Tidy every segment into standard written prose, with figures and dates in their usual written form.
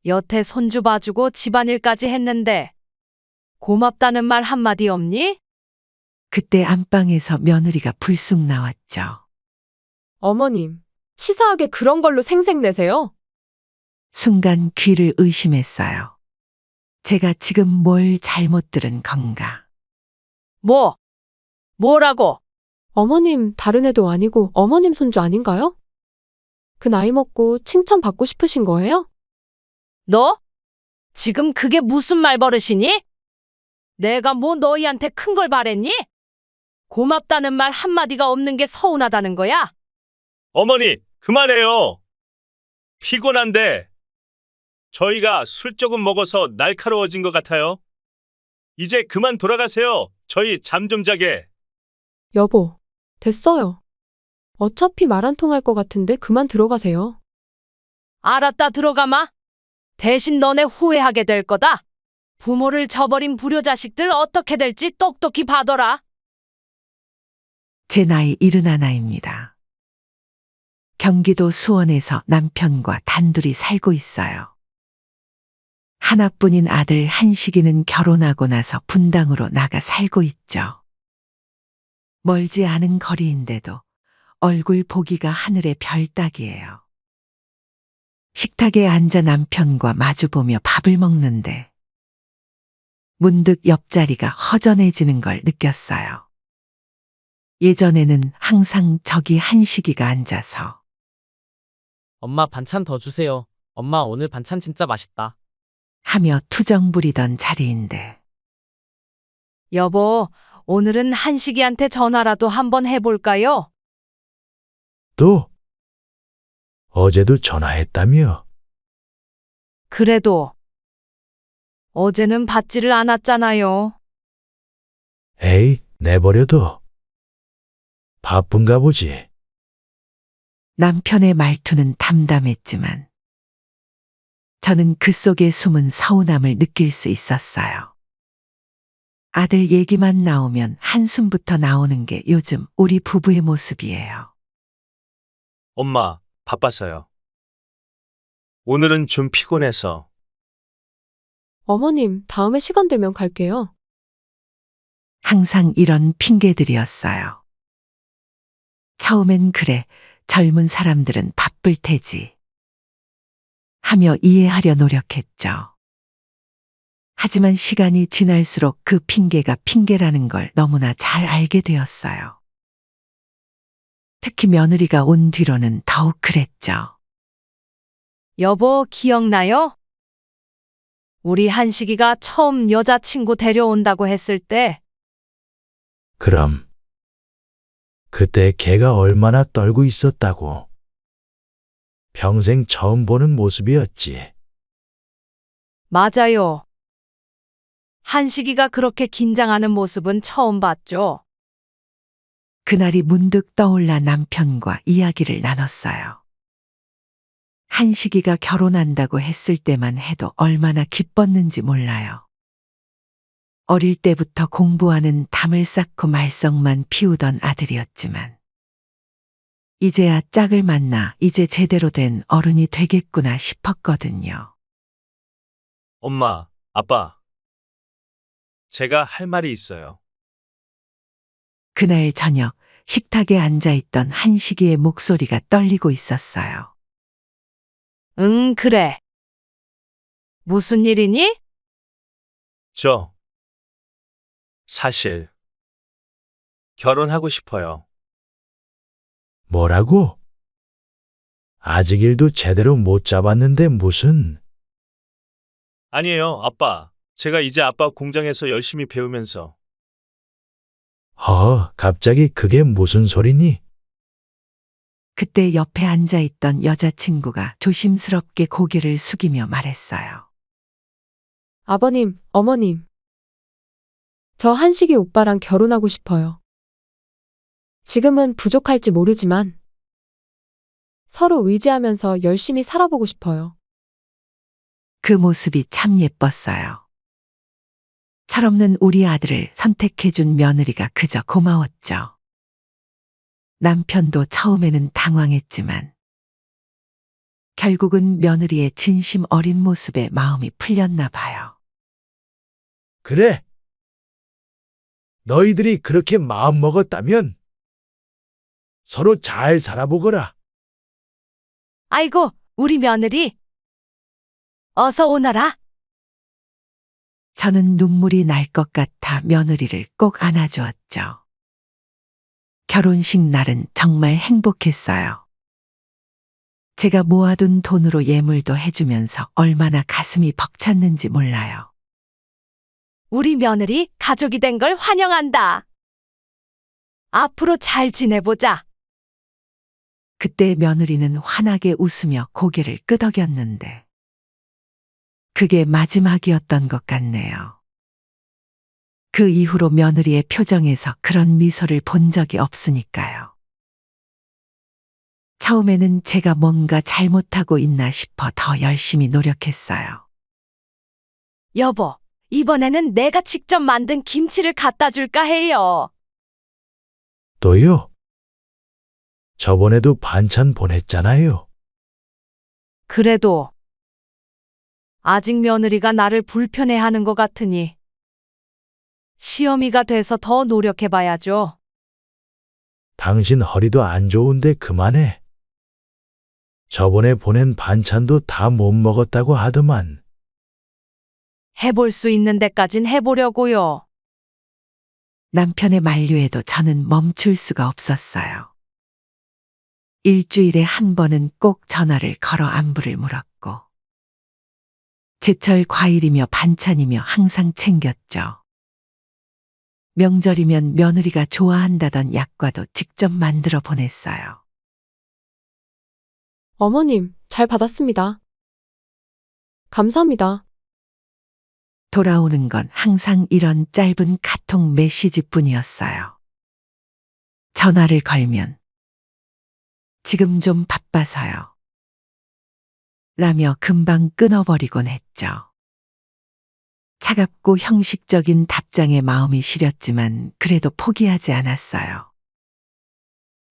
여태 손주 봐주고 집안일까지 했는데 고맙다는 말 한마디 없니? 그때 안방에서 며느리가 불쑥 나왔죠. 어머님, 치사하게 그런 걸로 생색내세요? 순간 귀를 의심했어요. 제가 지금 뭘 잘못 들은 건가? 뭐라고? 어머님, 다른 애도 아니고 어머님 손주 아닌가요? 그 나이 먹고 칭찬받고 싶으신 거예요? 너? 지금 그게 무슨 말버릇이니? 내가 뭐 너희한테 큰 걸 바랬니? 고맙다는 말 한마디가 없는 게 서운하다는 거야? 어머니, 그만해요. 피곤한데 저희가 술 조금 먹어서 날카로워진 것 같아요. 이제 그만 돌아가세요. 저희 잠 좀 자게. 여보, 됐어요. 어차피 말 안 통할 것 같은데 그만 들어가세요. 알았다, 들어가마. 대신 너네 후회하게 될 거다. 부모를 저버린 불효자식들 어떻게 될지 똑똑히 봐둬라. 제 나이 71입니다. 경기도 수원에서 남편과 단둘이 살고 있어요. 하나뿐인 아들 한식이는 결혼하고 나서 분당으로 나가 살고 있죠. 멀지 않은 거리인데도 얼굴 보기가 하늘의 별 따기예요. 식탁에 앉아 남편과 마주보며 밥을 먹는데 문득 옆자리가 허전해지는 걸 느꼈어요. 예전에는 항상 저기 한식이가 앉아서 엄마 반찬 더 주세요. 엄마 오늘 반찬 진짜 맛있다. 하며 투정 부리던 자리인데 여보, 오늘은 한식이한테 전화라도 한번 해볼까요? 또? 어제도 전화했다며? 그래도 어제는 받지를 않았잖아요. 에이, 내버려둬. 바쁜가 보지. 남편의 말투는 담담했지만 저는 그 속에 숨은 서운함을 느낄 수 있었어요. 아들 얘기만 나오면 한숨부터 나오는 게 요즘 우리 부부의 모습이에요. 엄마, 바빠서요. 오늘은 좀 피곤해서. 어머님, 다음에 시간 되면 갈게요. 항상 이런 핑계들이었어요. 처음엔 그래, 젊은 사람들은 바쁠 테지 하며 이해하려 노력했죠. 하지만 시간이 지날수록 그 핑계가 핑계라는 걸 너무나 잘 알게 되었어요. 특히 며느리가 온 뒤로는 더욱 그랬죠. 여보, 기억나요? 우리 한식이가 처음 여자친구 데려온다고 했을 때 그럼. 그때 걔가 얼마나 떨고 있었다고. 평생 처음 보는 모습이었지. 맞아요. 한식이가 그렇게 긴장하는 모습은 처음 봤죠. 그날이 문득 떠올라 남편과 이야기를 나눴어요. 한식이가 결혼한다고 했을 때만 해도 얼마나 기뻤는지 몰라요. 어릴 때부터 공부하는 담을 쌓고 말썽만 피우던 아들이었지만 이제야 짝을 만나 이제 제대로 된 어른이 되겠구나 싶었거든요. 엄마, 아빠. 제가 할 말이 있어요. 그날 저녁 식탁에 앉아있던 한식이의 목소리가 떨리고 있었어요. 응, 그래. 무슨 일이니? 사실 결혼하고 싶어요. 뭐라고? 아직 일도 제대로 못 잡았는데 무슨? 아니에요, 아빠. 제가 이제 아빠 공장에서 열심히 배우면서. 갑자기 그게 무슨 소리니? 그때 옆에 앉아있던 여자친구가 조심스럽게 고개를 숙이며 말했어요. 아버님, 어머님. 저 한식이 오빠랑 결혼하고 싶어요. 지금은 부족할지 모르지만 서로 의지하면서 열심히 살아보고 싶어요. 그 모습이 참 예뻤어요. 철없는 우리 아들을 선택해준 며느리가 그저 고마웠죠. 남편도 처음에는 당황했지만 결국은 며느리의 진심 어린 모습에 마음이 풀렸나 봐요. 그래. 너희들이 그렇게 마음 먹었다면 서로 잘 살아보거라. 아이고, 우리 며느리. 어서 오너라. 저는 눈물이 날 것 같아 며느리를 꼭 안아주었죠. 결혼식 날은 정말 행복했어요. 제가 모아둔 돈으로 예물도 해주면서 얼마나 가슴이 벅찼는지 몰라요. 우리 며느리 가족이 된 걸 환영한다. 앞으로 잘 지내보자. 그때 며느리는 환하게 웃으며 고개를 끄덕였는데 그게 마지막이었던 것 같네요. 그 이후로 며느리의 표정에서 그런 미소를 본 적이 없으니까요. 처음에는 제가 뭔가 잘못하고 있나 싶어 더 열심히 노력했어요. 여보, 이번에는 내가 직접 만든 김치를 갖다 줄까 해요. 또요? 저번에도 반찬 보냈잖아요. 그래도 아직 며느리가 나를 불편해하는 것 같으니 시어미가 돼서 더 노력해봐야죠. 당신 허리도 안 좋은데 그만해. 저번에 보낸 반찬도 다 못 먹었다고 하더만. 해볼 수 있는 데까진 해보려고요. 남편의 만류에도 저는 멈출 수가 없었어요. 일주일에 한 번은 꼭 전화를 걸어 안부를 물었고, 제철 과일이며 반찬이며 항상 챙겼죠. 명절이면 며느리가 좋아한다던 약과도 직접 만들어 보냈어요. 어머님, 잘 받았습니다. 감사합니다. 돌아오는 건 항상 이런 짧은 카톡 메시지뿐이었어요. 전화를 걸면 지금 좀 바빠서요. 라며 금방 끊어버리곤 했죠. 차갑고 형식적인 답장에 마음이 시렸지만 그래도 포기하지 않았어요.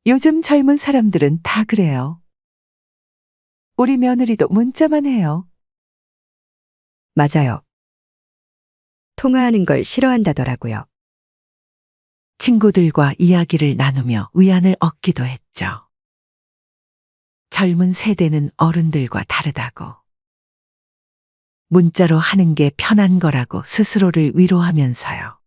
요즘 젊은 사람들은 다 그래요. 우리 며느리도 문자만 해요. 맞아요. 통화하는 걸 싫어한다더라고요. 친구들과 이야기를 나누며 위안을 얻기도 했죠. 젊은 세대는 어른들과 다르다고. 문자로 하는 게 편한 거라고 스스로를 위로하면서요.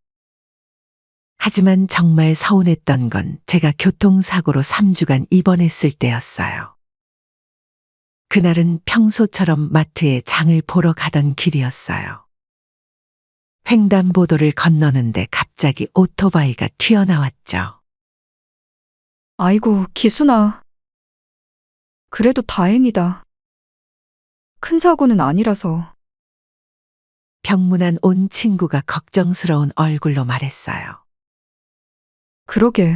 하지만 정말 서운했던 건 제가 교통사고로 3주간 입원했을 때였어요. 그날은 평소처럼 마트에 장을 보러 가던 길이었어요. 횡단보도를 건너는데 갑자기 오토바이가 튀어나왔죠. 아이고, 기순아. 그래도 다행이다. 큰 사고는 아니라서. 병문안 온 친구가 걱정스러운 얼굴로 말했어요. 그러게.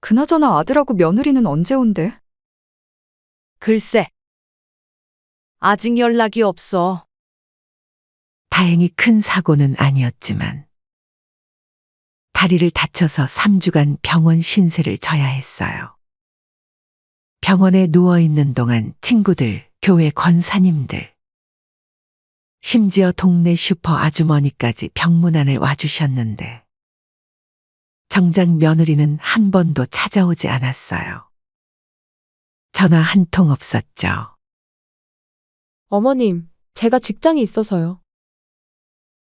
그나저나 아들하고 며느리는 언제 온대? 글쎄, 아직 연락이 없어. 다행히 큰 사고는 아니었지만 다리를 다쳐서 3주간 병원 신세를 져야 했어요. 병원에 누워있는 동안 친구들, 교회 권사님들, 심지어 동네 슈퍼 아주머니까지 병문안을 와주셨는데 정작 며느리는 한 번도 찾아오지 않았어요. 전화 한 통 없었죠. 어머님, 제가 직장이 있어서요.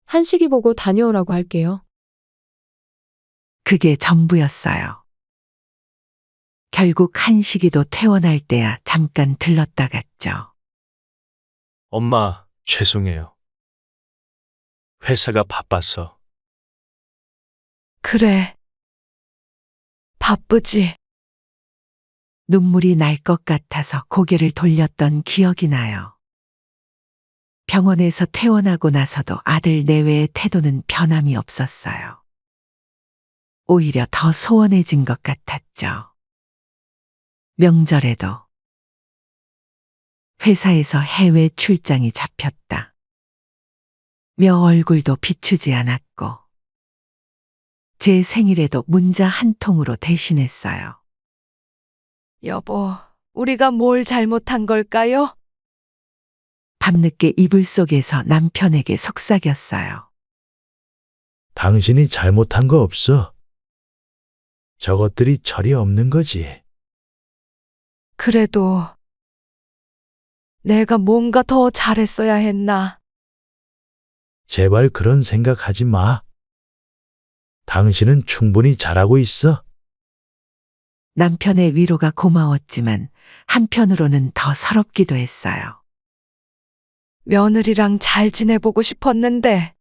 한식이 보고 다녀오라고 할게요. 그게 전부였어요. 결국 한식이도 퇴원할 때야 잠깐 들렀다 갔죠. 엄마, 죄송해요. 회사가 바빠서. 그래. 바쁘지. 눈물이 날 것 같아서 고개를 돌렸던 기억이 나요. 병원에서 퇴원하고 나서도 아들 내외의 태도는 변함이 없었어요. 오히려 더 소원해진 것 같았죠. 명절에도 회사에서 해외 출장이 잡혔다. 며 얼굴도 비추지 않았고 제 생일에도 문자 한 통으로 대신했어요. 여보, 우리가 뭘 잘못한 걸까요? 밤늦게 이불 속에서 남편에게 속삭였어요. 당신이 잘못한 거 없어. 저것들이 철이 없는 거지. 그래도 내가 뭔가 더 잘했어야 했나? 제발 그런 생각하지 마. 당신은 충분히 잘하고 있어. 남편의 위로가 고마웠지만 한편으로는 더 서럽기도 했어요. 며느리랑 잘 지내보고 싶었는데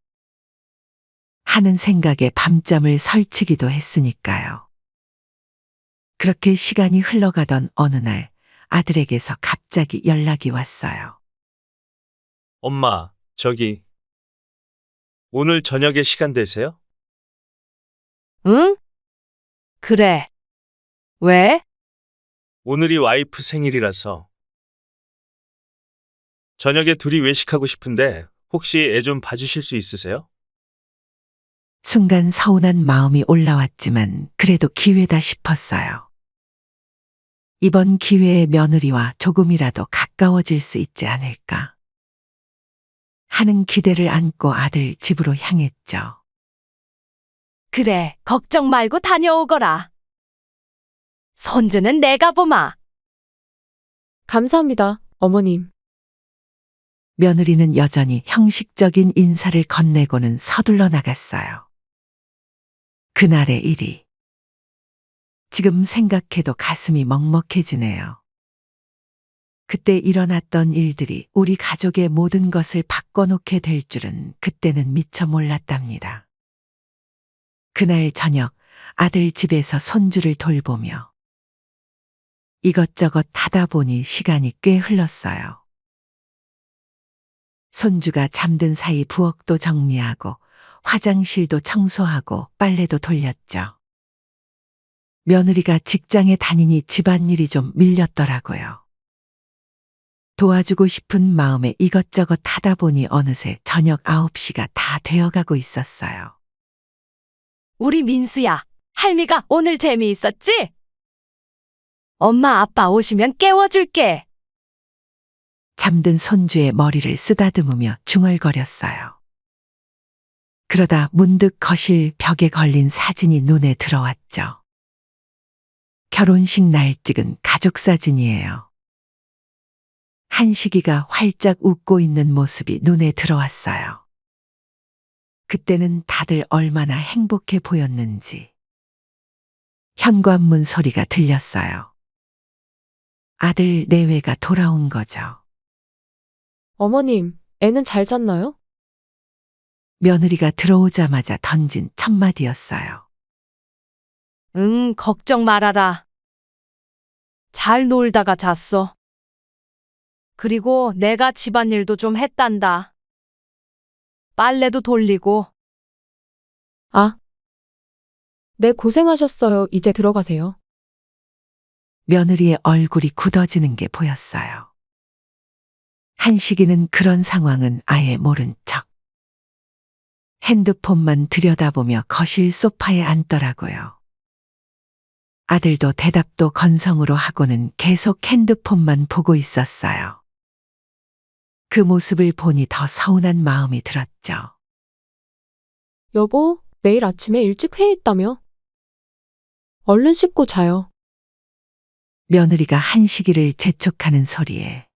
하는 생각에 밤잠을 설치기도 했으니까요. 그렇게 시간이 흘러가던 어느 날 아들에게서 갑자기 연락이 왔어요. 엄마, 저기, 오늘 저녁에 시간 되세요? 응? 그래. 왜? 오늘이 와이프 생일이라서. 저녁에 둘이 외식하고 싶은데 혹시 애 좀 봐주실 수 있으세요? 순간 서운한 마음이 올라왔지만 그래도 기회다 싶었어요. 이번 기회에 며느리와 조금이라도 가까워질 수 있지 않을까 하는 기대를 안고 아들 집으로 향했죠. 그래, 걱정 말고 다녀오거라. 손주는 내가 보마. 감사합니다, 어머님. 며느리는 여전히 형식적인 인사를 건네고는 서둘러 나갔어요. 그날의 일이 지금 생각해도 가슴이 먹먹해지네요. 그때 일어났던 일들이 우리 가족의 모든 것을 바꿔놓게 될 줄은 그때는 미처 몰랐답니다. 그날 저녁 아들 집에서 손주를 돌보며 이것저것 하다 보니 시간이 꽤 흘렀어요. 손주가 잠든 사이 부엌도 정리하고 화장실도 청소하고 빨래도 돌렸죠. 며느리가 직장에 다니니 집안일이 좀 밀렸더라고요. 도와주고 싶은 마음에 이것저것 하다 보니 어느새 저녁 9시가 다 되어가고 있었어요. 우리 민수야, 할미가 오늘 재미있었지? 엄마 아빠 오시면 깨워줄게. 잠든 손주의 머리를 쓰다듬으며 중얼거렸어요. 그러다 문득 거실 벽에 걸린 사진이 눈에 들어왔죠. 결혼식 날 찍은 가족 사진이에요. 한식이가 활짝 웃고 있는 모습이 눈에 들어왔어요. 그때는 다들 얼마나 행복해 보였는지. 현관문 소리가 들렸어요. 아들 내외가 돌아온 거죠. 어머님, 애는 잘 잤나요? 며느리가 들어오자마자 던진 첫 마디였어요. 응, 걱정 말아라. 잘 놀다가 잤어. 그리고 내가 집안일도 좀 했단다. 빨래도 돌리고. 아. 네, 고생하셨어요. 이제 들어가세요. 며느리의 얼굴이 굳어지는 게 보였어요. 한식이는 그런 상황은 아예 모른 척. 핸드폰만 들여다보며 거실 소파에 앉더라고요. 아들도 대답도 건성으로 하고는 계속 핸드폰만 보고 있었어요. 그 모습을 보니 더 서운한 마음이 들었죠. 여보, 내일 아침에 일찍 회의 있다며? 얼른 씻고 자요. 며느리가 한식이를 재촉하는 소리에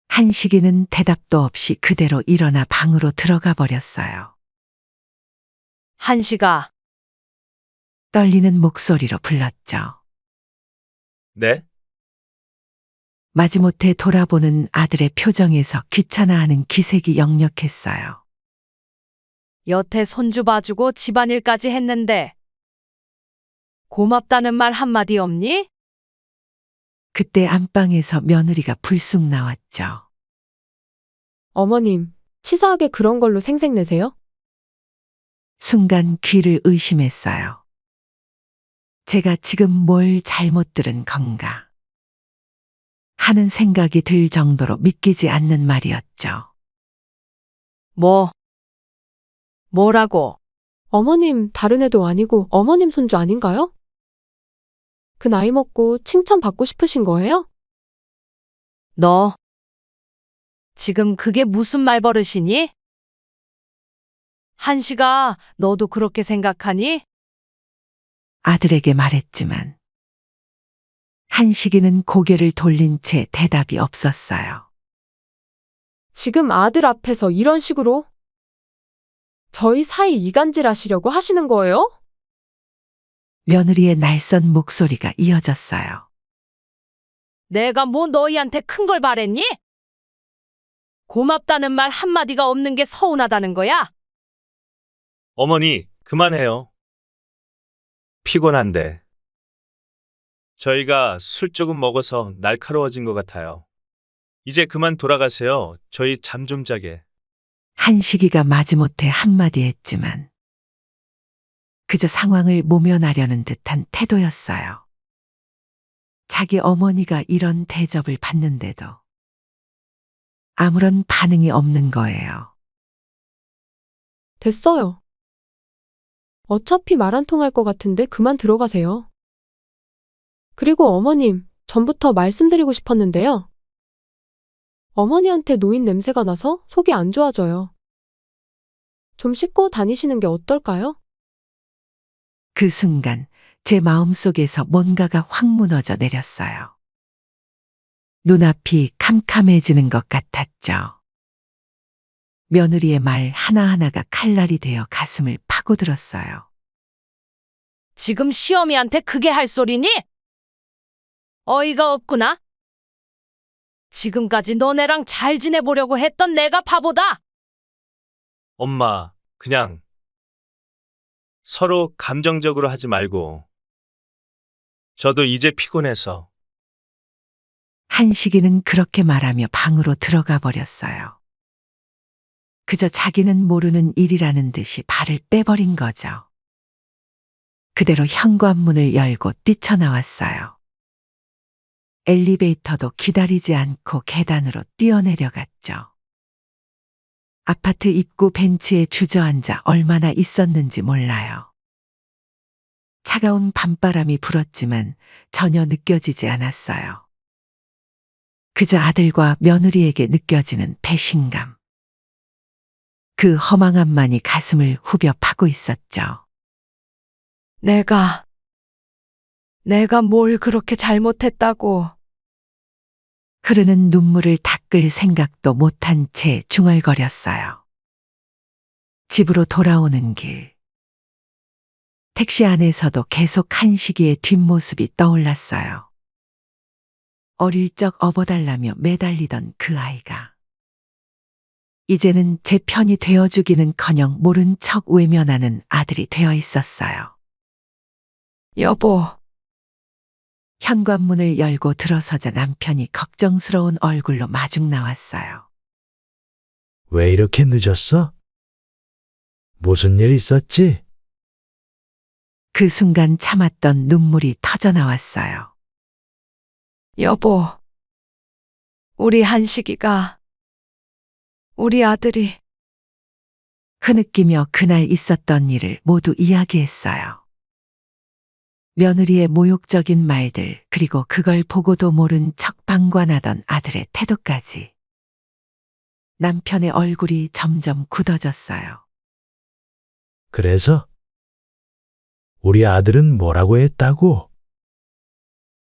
한식이는 대답도 없이 그대로 일어나 방으로 들어가 버렸어요. 한식아, 떨리는 목소리로 불렀죠. 네? 마지못해 돌아보는 아들의 표정에서 귀찮아하는 기색이 역력했어요. 여태 손주 봐주고 집안일까지 했는데 고맙다는 말 한마디 없니? 그때 안방에서 며느리가 불쑥 나왔죠. 어머님, 치사하게 그런 걸로 생색내세요? 순간 귀를 의심했어요. 제가 지금 뭘 잘못 들은 건가 하는 생각이 들 정도로 믿기지 않는 말이었죠. 뭐라고? 어머님, 다른 애도 아니고 어머님 손주 아닌가요? 그 나이 먹고 칭찬받고 싶으신 거예요? 너 지금 그게 무슨 말버릇이니? 한식아, 너도 그렇게 생각하니? 아들에게 말했지만 한식이는 고개를 돌린 채 대답이 없었어요. 지금 아들 앞에서 이런 식으로 저희 사이 이간질 하시려고 하시는 거예요? 며느리의 날선 목소리가 이어졌어요. 내가 뭐 너희한테 큰 걸 바랬니? 고맙다는 말 한마디가 없는 게 서운하다는 거야? 어머니, 그만해요. 피곤한데. 저희가 술 조금 먹어서 날카로워진 것 같아요. 이제 그만 돌아가세요. 저희 잠 좀 자게. 한식이가 마지못해 한마디 했지만 그저 상황을 모면하려는 듯한 태도였어요. 자기 어머니가 이런 대접을 받는데도 아무런 반응이 없는 거예요. 됐어요. 어차피 말 안 통할 것 같은데 그만 들어가세요. 그리고 어머님, 전부터 말씀드리고 싶었는데요. 어머니한테 노인 냄새가 나서 속이 안 좋아져요. 좀 씻고 다니시는 게 어떨까요? 그 순간 제 마음속에서 뭔가가 확 무너져 내렸어요. 눈앞이 캄캄해지는 것 같았죠. 며느리의 말 하나하나가 칼날이 되어 가슴을 파고들었어요. 지금 시어미한테 그게 할 소리니? 어이가 없구나. 지금까지 너네랑 잘 지내보려고 했던 내가 바보다. 엄마, 그냥 서로 감정적으로 하지 말고. 저도 이제 피곤해서. 한식이는 그렇게 말하며 방으로 들어가 버렸어요. 그저 자기는 모르는 일이라는 듯이 발을 빼버린 거죠. 그대로 현관문을 열고 뛰쳐나왔어요. 엘리베이터도 기다리지 않고 계단으로 뛰어내려갔죠. 아파트 입구 벤치에 주저앉아 얼마나 있었는지 몰라요. 차가운 밤바람이 불었지만 전혀 느껴지지 않았어요. 그저 아들과 며느리에게 느껴지는 배신감. 그 허망함만이 가슴을 후벼 파고 있었죠. 내가 뭘 그렇게 잘못했다고. 흐르는 눈물을 닦을 생각도 못한 채 중얼거렸어요. 집으로 돌아오는 길. 택시 안에서도 계속 한식이의 뒷모습이 떠올랐어요. 어릴 적 업어달라며 매달리던 그 아이가. 이제는 제 편이 되어주기는커녕 모른 척 외면하는 아들이 되어 있었어요. 여보, 현관문을 열고 들어서자 남편이 걱정스러운 얼굴로 마중 나왔어요. 왜 이렇게 늦었어? 무슨 일 있었지? 그 순간 참았던 눈물이 터져 나왔어요. 여보. 우리 한식이가, 우리 아들이 흐느끼며 그날 있었던 일을 모두 이야기했어요. 며느리의 모욕적인 말들, 그리고 그걸 보고도 모른 척 방관하던 아들의 태도까지. 남편의 얼굴이 점점 굳어졌어요. 그래서? 우리 아들은 뭐라고 했다고?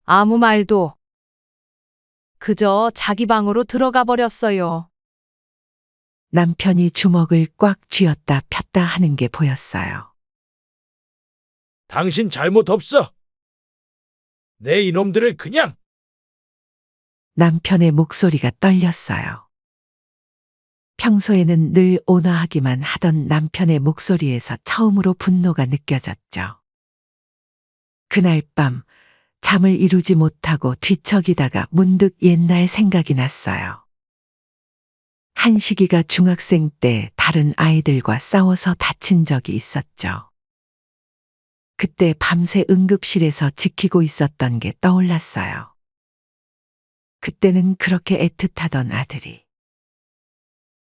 아무 말도. 그저 자기 방으로 들어가 버렸어요. 남편이 주먹을 꽉 쥐었다 폈다 하는 게 보였어요. 당신 잘못 없어. 내 이놈들을 그냥. 남편의 목소리가 떨렸어요. 평소에는 늘 온화하기만 하던 남편의 목소리에서 처음으로 분노가 느껴졌죠. 그날 밤 잠을 이루지 못하고 뒤척이다가 문득 옛날 생각이 났어요. 한식이가 중학생 때 다른 아이들과 싸워서 다친 적이 있었죠. 그때 밤새 응급실에서 지키고 있었던 게 떠올랐어요. 그때는 그렇게 애틋하던 아들이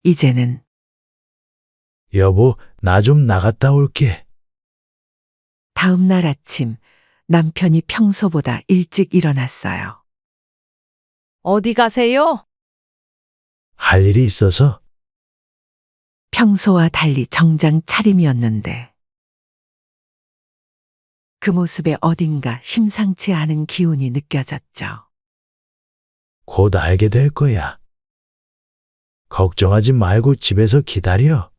이제는 여보, 나 좀 나갔다 올게. 다음 날 아침 남편이 평소보다 일찍 일어났어요. 어디 가세요? 할 일이 있어서 평소와 달리 정장 차림이었는데 그 모습에 어딘가 심상치 않은 기운이 느껴졌죠. 곧 알게 될 거야. 걱정하지 말고 집에서 기다려.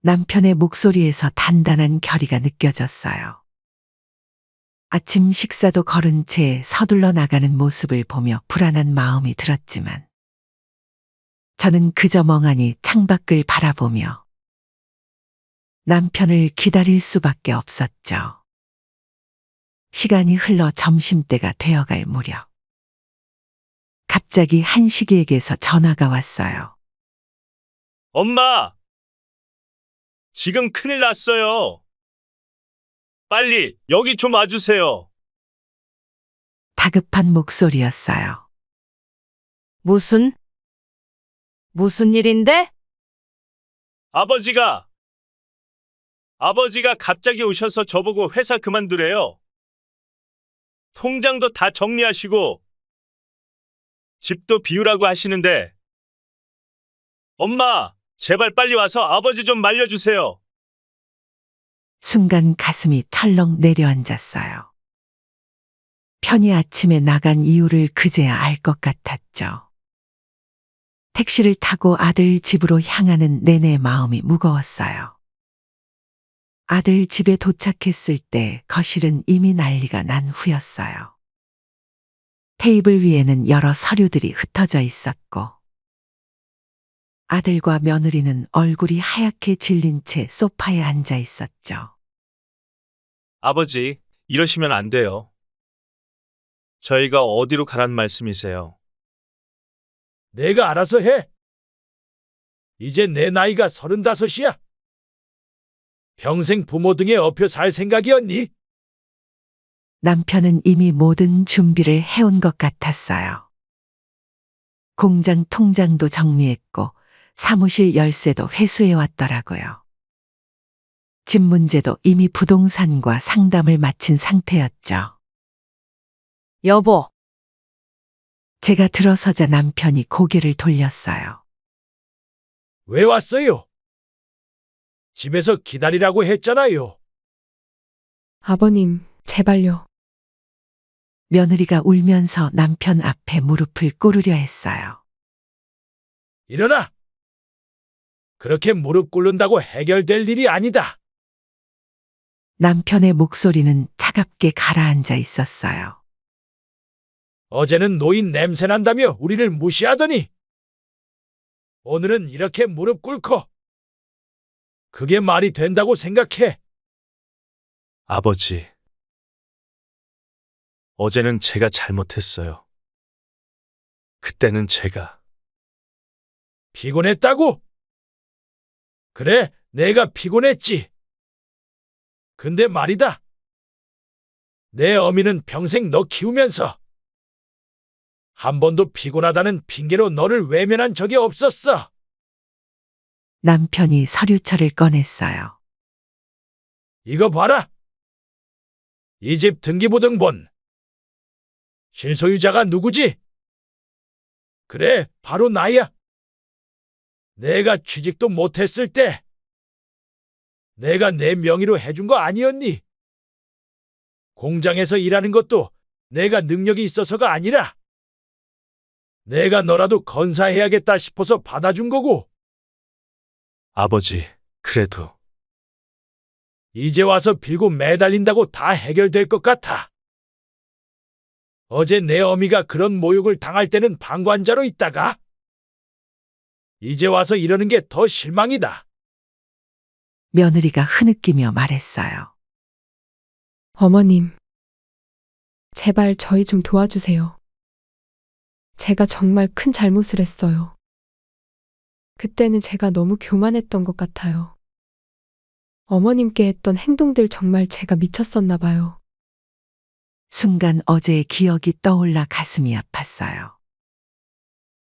남편의 목소리에서 단단한 결의가 느껴졌어요. 아침 식사도 거른 채 서둘러 나가는 모습을 보며 불안한 마음이 들었지만 저는 그저 멍하니 창밖을 바라보며 남편을 기다릴 수밖에 없었죠. 시간이 흘러 점심때가 되어갈 무렵 갑자기 한식이에게서 전화가 왔어요. 엄마! 지금 큰일 났어요. 빨리 여기 좀 와주세요. 다급한 목소리였어요. 무슨 일인데? 아버지가 갑자기 오셔서 저보고 회사 그만두래요. 통장도 다 정리하시고 집도 비우라고 하시는데 엄마, 제발 빨리 와서 아버지 좀 말려주세요. 순간 가슴이 철렁 내려앉았어요. 편히 아침에 나간 이유를 그제야 알 것 같았죠. 택시를 타고 아들 집으로 향하는 내내 마음이 무거웠어요. 아들 집에 도착했을 때 거실은 이미 난리가 난 후였어요. 테이블 위에는 여러 서류들이 흩어져 있었고 아들과 며느리는 얼굴이 하얗게 질린 채 소파에 앉아 있었죠. 아버지, 이러시면 안 돼요. 저희가 어디로 가란 말씀이세요? 내가 알아서 해. 이제 내 나이가 35이야. 평생 부모 등에 업혀 살 생각이었니? 남편은 이미 모든 준비를 해온 것 같았어요. 공장 통장도 정리했고 사무실 열쇠도 회수해 왔더라고요. 집 문제도 이미 부동산과 상담을 마친 상태였죠. 여보, 제가 들어서자 남편이 고개를 돌렸어요. 왜 왔어요? 집에서 기다리라고 했잖아요. 아버님, 제발요. 며느리가 울면서 남편 앞에 무릎을 꿇으려 했어요. 일어나! 그렇게 무릎 꿇는다고 해결될 일이 아니다. 남편의 목소리는 차갑게 가라앉아 있었어요. 어제는 노인 냄새 난다며 우리를 무시하더니 오늘은 이렇게 무릎 꿇고 그게 말이 된다고 생각해. 아버지, 어제는 제가 잘못했어요. 그때는 제가 피곤했다고? 그래, 내가 피곤했지. 근데 말이다. 내 어미는 평생 너 키우면서 한 번도 피곤하다는 핑계로 너를 외면한 적이 없었어. 남편이 서류철을 꺼냈어요. 이거 봐라. 이 집 등기부등본. 실소유자가 누구지? 그래, 바로 나야. 내가 취직도 못했을 때 내가 내 명의로 해준 거 아니었니? 공장에서 일하는 것도 내가 능력이 있어서가 아니라 내가 너라도 건사해야겠다 싶어서 받아준 거고. 아버지, 그래도 이제 와서 빌고 매달린다고 다 해결될 것 같아. 어제 내 어미가 그런 모욕을 당할 때는 방관자로 있다가 이제 와서 이러는 게 더 실망이다. 며느리가 흐느끼며 말했어요. 어머님, 제발 저희 좀 도와주세요. 제가 정말 큰 잘못을 했어요. 그때는 제가 너무 교만했던 것 같아요. 어머님께 했던 행동들 정말 제가 미쳤었나 봐요. 순간 어제의 기억이 떠올라 가슴이 아팠어요.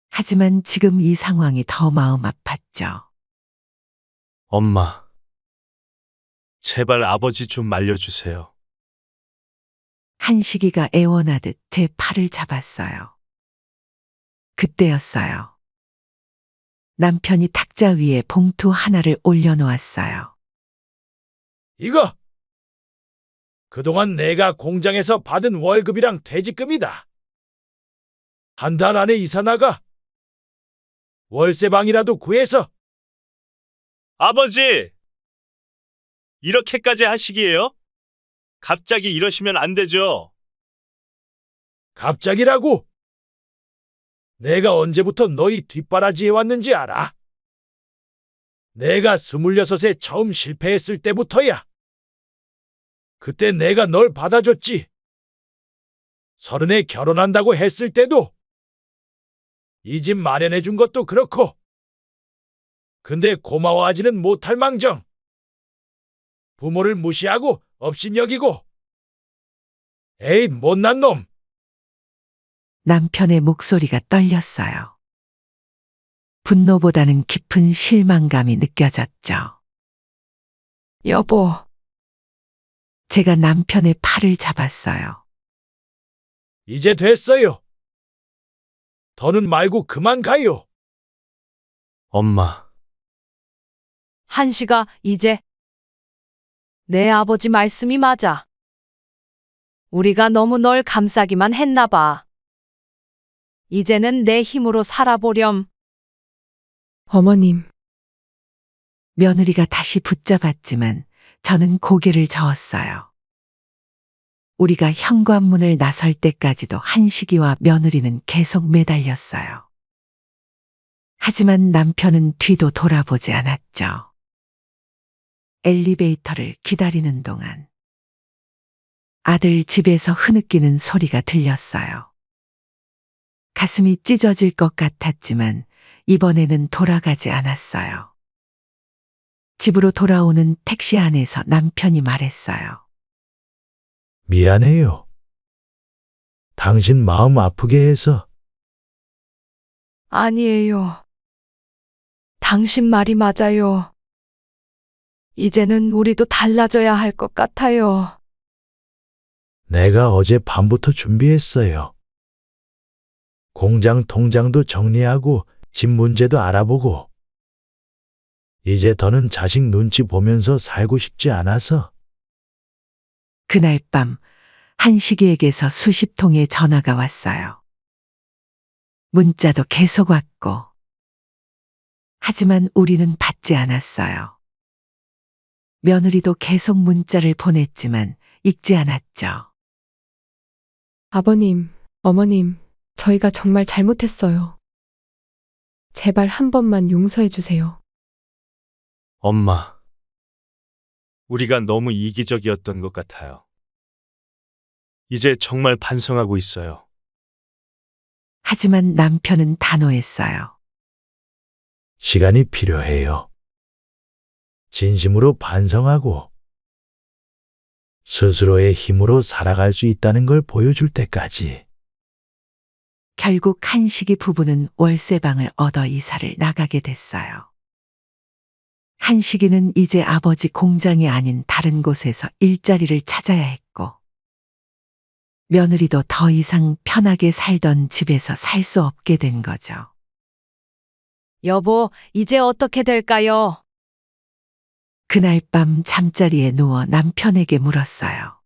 하지만 지금 이 상황이 더 마음 아팠죠. 엄마, 제발 아버지 좀 말려주세요. 한식이가 애원하듯 제 팔을 잡았어요. 그때였어요. 남편이 탁자 위에 봉투 하나를 올려놓았어요. 이거! 그동안 내가 공장에서 받은 월급이랑 퇴직금이다. 한 달 안에 이사 나가. 월세방이라도 구해서. 아버지! 이렇게까지 하시기에요? 갑자기 이러시면 안 되죠. 갑자기라고. 내가 언제부터 너희 뒷바라지에 왔는지 알아? 내가 26에 처음 실패했을 때부터야. 그때 내가 널 받아줬지. 30에 결혼한다고 했을 때도. 이 집 마련해 준 것도 그렇고. 근데 고마워하지는 못할 망정. 부모를 무시하고 업신여기고. 에이, 못난 놈. 남편의 목소리가 떨렸어요. 분노보다는 깊은 실망감이 느껴졌죠. 여보, 제가 남편의 팔을 잡았어요. 이제 됐어요. 더는 말고 그만 가요. 엄마, 한식아, 이제 내 아버지 말씀이 맞아. 우리가 너무 널 감싸기만 했나 봐. 이제는 내 힘으로 살아보렴. 어머님, 며느리가 다시 붙잡았지만 저는 고개를 저었어요. 우리가 현관문을 나설 때까지도 한식이와 며느리는 계속 매달렸어요. 하지만 남편은 뒤도 돌아보지 않았죠. 엘리베이터를 기다리는 동안 아들 집에서 흐느끼는 소리가 들렸어요. 가슴이 찢어질 것 같았지만 이번에는 돌아가지 않았어요. 집으로 돌아오는 택시 안에서 남편이 말했어요. 미안해요. 당신 마음 아프게 해서. 아니에요. 당신 말이 맞아요. 이제는 우리도 달라져야 할 것 같아요. 내가 어제 밤부터 준비했어요. 공장 통장도 정리하고 집 문제도 알아보고. 이제 더는 자식 눈치 보면서 살고 싶지 않아서. 그날 밤 한식이에게서 수십 통의 전화가 왔어요. 문자도 계속 왔고. 하지만 우리는 받지 않았어요. 며느리도 계속 문자를 보냈지만 읽지 않았죠. 아버님, 어머님, 저희가 정말 잘못했어요. 제발 한 번만 용서해 주세요. 엄마. 우리가 너무 이기적이었던 것 같아요. 이제 정말 반성하고 있어요. 하지만 남편은 단호했어요. 시간이 필요해요. 진심으로 반성하고 스스로의 힘으로 살아갈 수 있다는 걸 보여줄 때까지. 결국 한식이 부부는 월세방을 얻어 이사를 나가게 됐어요. 한식이는 이제 아버지 공장이 아닌 다른 곳에서 일자리를 찾아야 했고, 며느리도 더 이상 편하게 살던 집에서 살 수 없게 된 거죠. 여보, 이제 어떻게 될까요? 그날 밤 잠자리에 누워 남편에게 물었어요.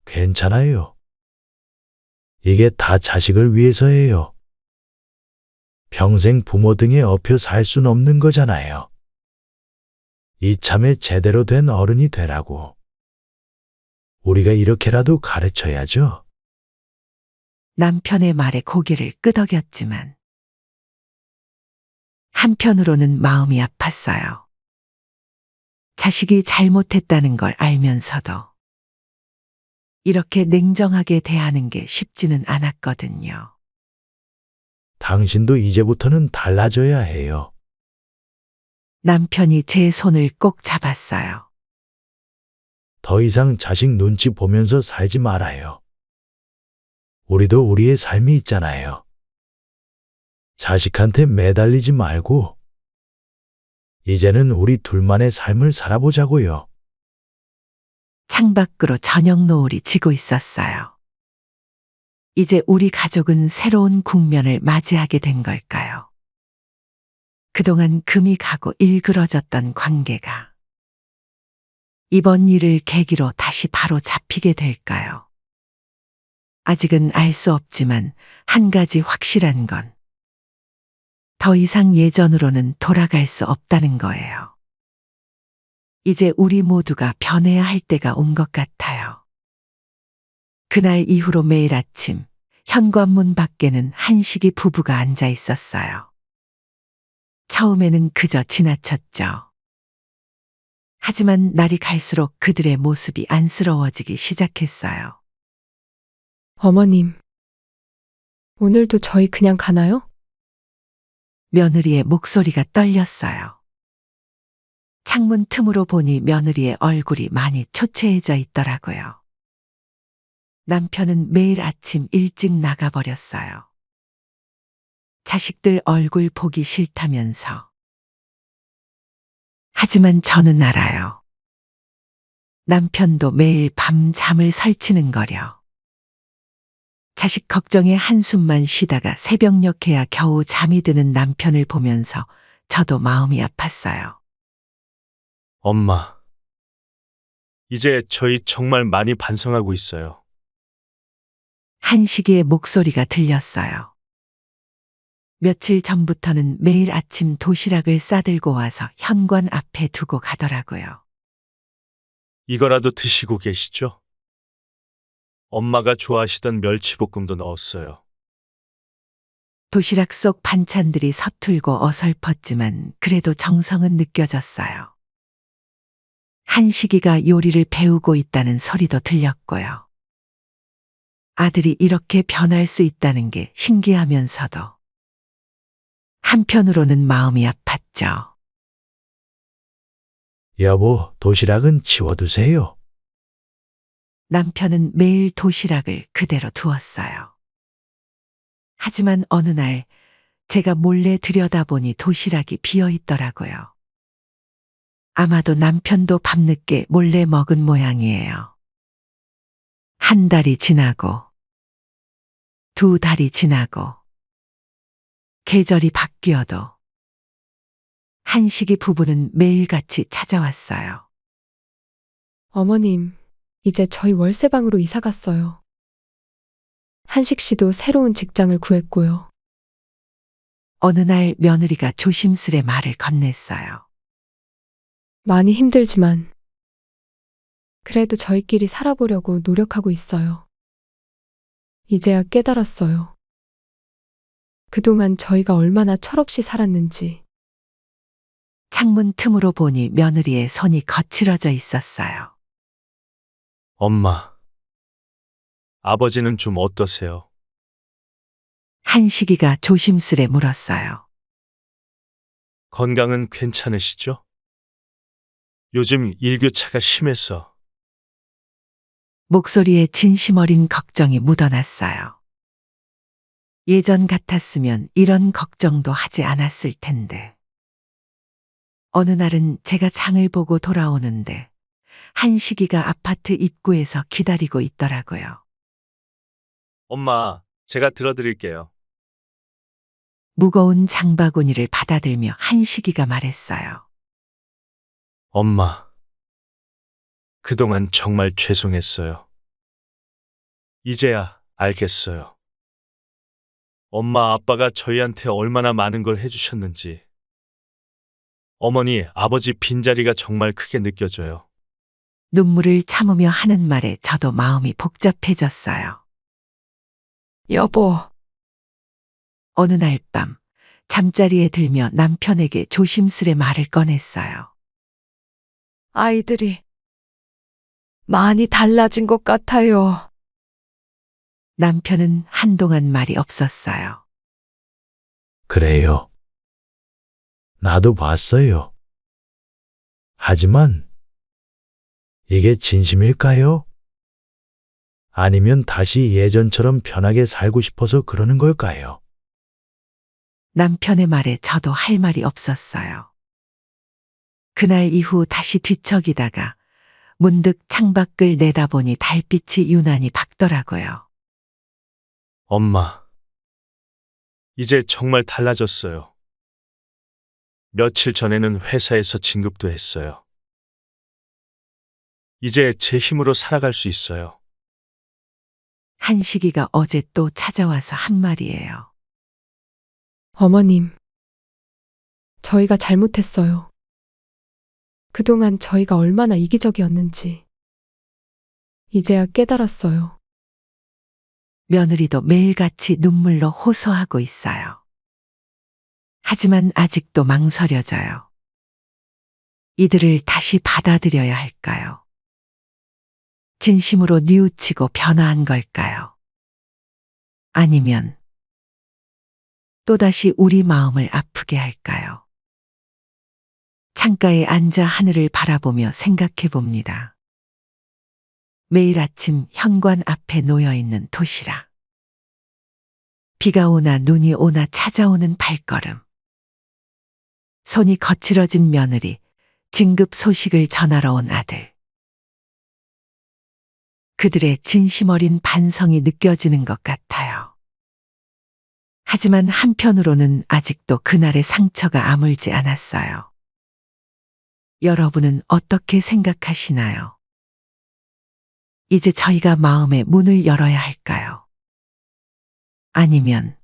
괜찮아요. 이게 다 자식을 위해서예요. 평생 부모 등에 업혀 살 순 없는 거잖아요. 이참에 제대로 된 어른이 되라고. 우리가 이렇게라도 가르쳐야죠. 남편의 말에 고개를 끄덕였지만 한편으로는 마음이 아팠어요. 자식이 잘못했다는 걸 알면서도 이렇게 냉정하게 대하는 게 쉽지는 않았거든요. 당신도 이제부터는 달라져야 해요. 남편이 제 손을 꼭 잡았어요. 더 이상 자식 눈치 보면서 살지 말아요. 우리도 우리의 삶이 있잖아요. 자식한테 매달리지 말고 이제는 우리 둘만의 삶을 살아보자고요. 창밖으로 저녁 노을이 지고 있었어요. 이제 우리 가족은 새로운 국면을 맞이하게 된 걸까요? 그동안 금이 가고 일그러졌던 관계가 이번 일을 계기로 다시 바로 잡히게 될까요? 아직은 알 수 없지만 한 가지 확실한 건 더 이상 예전으로는 돌아갈 수 없다는 거예요. 이제 우리 모두가 변해야 할 때가 온 것 같아요. 그날 이후로 매일 아침 현관문 밖에는 한식이 부부가 앉아 있었어요. 처음에는 그저 지나쳤죠. 하지만 날이 갈수록 그들의 모습이 안쓰러워지기 시작했어요. 어머님, 오늘도 저희 그냥 가나요? 며느리의 목소리가 떨렸어요. 창문 틈으로 보니 며느리의 얼굴이 많이 초췌해져 있더라고요. 남편은 매일 아침 일찍 나가버렸어요. 자식들 얼굴 보기 싫다면서. 하지만 저는 알아요. 남편도 매일 밤 잠을 설치는 거려. 자식 걱정에 한숨만 쉬다가 새벽녘에야 겨우 잠이 드는 남편을 보면서 저도 마음이 아팠어요. 엄마. 이제 저희 정말 많이 반성하고 있어요. 한식이의 목소리가 들렸어요. 며칠 전부터는 매일 아침 도시락을 싸들고 와서 현관 앞에 두고 가더라고요. 이거라도 드시고 계시죠? 엄마가 좋아하시던 멸치볶음도 넣었어요. 도시락 속 반찬들이 서툴고 어설펐지만 그래도 정성은 느껴졌어요. 한식이가 요리를 배우고 있다는 소리도 들렸고요. 아들이 이렇게 변할 수 있다는 게 신기하면서도 한편으로는 마음이 아팠죠. 여보, 도시락은 치워두세요. 남편은 매일 도시락을 그대로 두었어요. 하지만 어느 날 제가 몰래 들여다보니 도시락이 비어 있더라고요. 아마도 남편도 밤늦게 몰래 먹은 모양이에요. 한 달이 지나고, 두 달이 지나고, 계절이 바뀌어도 한식이 부부는 매일같이 찾아왔어요. 어머님, 이제 저희 월세방으로 이사 갔어요. 한식 씨도 새로운 직장을 구했고요. 어느 날 며느리가 조심스레 말을 건넸어요. 많이 힘들지만 그래도 저희끼리 살아보려고 노력하고 있어요. 이제야 깨달았어요. 그동안 저희가 얼마나 철없이 살았는지. 창문 틈으로 보니 며느리의 손이 거칠어져 있었어요. 엄마. 아버지는 좀 어떠세요? 한식이가 조심스레 물었어요. 건강은 괜찮으시죠? 요즘 일교차가 심해서. 목소리에 진심 어린 걱정이 묻어났어요. 예전 같았으면 이런 걱정도 하지 않았을 텐데. 어느 날은 제가 장을 보고 돌아오는데 한식이가 아파트 입구에서 기다리고 있더라고요. 엄마, 제가 들어드릴게요. 무거운 장바구니를 받아들며 한식이가 말했어요. 엄마. 그동안 정말 죄송했어요. 이제야 알겠어요. 엄마, 아빠가 저희한테 얼마나 많은 걸 해주셨는지. 어머니, 아버지 빈자리가 정말 크게 느껴져요. 눈물을 참으며 하는 말에 저도 마음이 복잡해졌어요. 여보, 어느 날 밤 잠자리에 들며 남편에게 조심스레 말을 꺼냈어요. 아이들이 많이 달라진 것 같아요. 남편은 한동안 말이 없었어요. 그래요. 나도 봤어요. 하지만 이게 진심일까요? 아니면 다시 예전처럼 편하게 살고 싶어서 그러는 걸까요? 남편의 말에 저도 할 말이 없었어요. 그날 이후 다시 뒤척이다가 문득 창밖을 내다보니 달빛이 유난히 밝더라고요. 엄마. 이제 정말 달라졌어요. 며칠 전에는 회사에서 진급도 했어요. 이제 제 힘으로 살아갈 수 있어요. 한식이가 어제 또 찾아와서 한 말이에요. 어머님, 저희가 잘못했어요. 그동안 저희가 얼마나 이기적이었는지 이제야 깨달았어요. 며느리도 매일같이 눈물로 호소하고 있어요. 하지만 아직도 망설여져요. 이들을 다시 받아들여야 할까요? 진심으로 뉘우치고 변화한 걸까요? 아니면 또다시 우리 마음을 아프게 할까요? 창가에 앉아 하늘을 바라보며 생각해 봅니다. 매일 아침 현관 앞에 놓여 있는 도시락. 비가 오나 눈이 오나 찾아오는 발걸음. 손이 거칠어진 며느리, 진급 소식을 전하러 온 아들. 그들의 진심 어린 반성이 느껴지는 것 같아요. 하지만 한편으로는 아직도 그날의 상처가 아물지 않았어요. 여러분은 어떻게 생각하시나요? 이제 저희가 마음의 문을 열어야 할까요? 아니면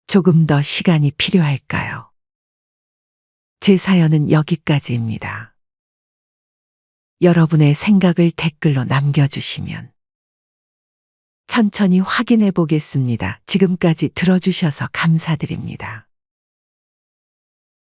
조금 더 시간이 필요할까요? 제 사연은 여기까지입니다. 여러분의 생각을 댓글로 남겨주시면 천천히 확인해 보겠습니다. 지금까지 들어주셔서 감사드립니다.